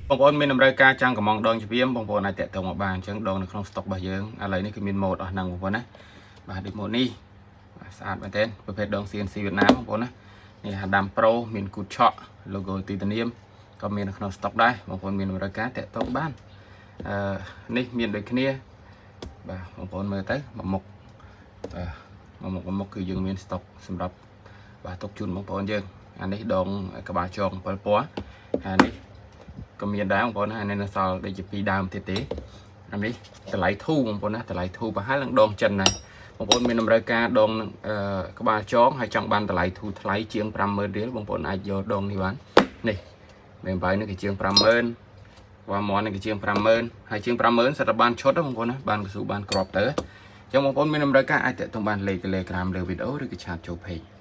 បងប្អូនមានតម្រូវការចង់កំងដងជ្រាមបងប្អូនអាចតាក់ទងមកបានអញ្ចឹងដងនៅក្នុងស្តុករបស់យើងឥឡូវនេះគឺមានម៉ូតអស់ហ្នឹងបងប្អូនណាបាទដូចម៉ូតនេះបាទស្អាតមែនទែនប្រភេទដង CNC វៀតណាមបងប្អូនណានេះហាដាម Pro មានគូតឆក់ logo ទីតានាមក៏មាននៅក្នុងស្តុកដែរបងប្អូនមានតម្រូវការតាក់ទងបាននេះមានដូចគ្នាបាទបងប្អូនមើលទៅមួយមុខគឺយើងមានស្តុកសម្រាប់បាទទុកជូនបងប្អូនយើងអានេះដងក្បាលចង7ពណ៌ហើយនេះក៏មានដែរបងប្អូនណានៅសល់ដូចជា2ដើមទៀតទេអានេះតម្លៃធូរបងប្អូនណាតម្លៃធូរប្រហែលនឹងដងចិនដែរបងប្អូនមានតម្រូវការដងក្បាលចងហើយចង់បានតម្លៃធូរថ្លៃជាង 50000 រៀលបងប្អូនអាចយកដងនេះបាននេះមេបាយនេះគឺជាង 50000វ៉ាមននេះគឺជាង 50000ហើយជាង 50000សិតតែបានឈុតបងប្អូនណាបានកស៊ូបានក្របទៅអញ្ចឹងបងប្អូនមានតម្រូវការអាចតាក់ទងបានលេខ Telegram លើវីដេអូឬក៏ឆាតចូល page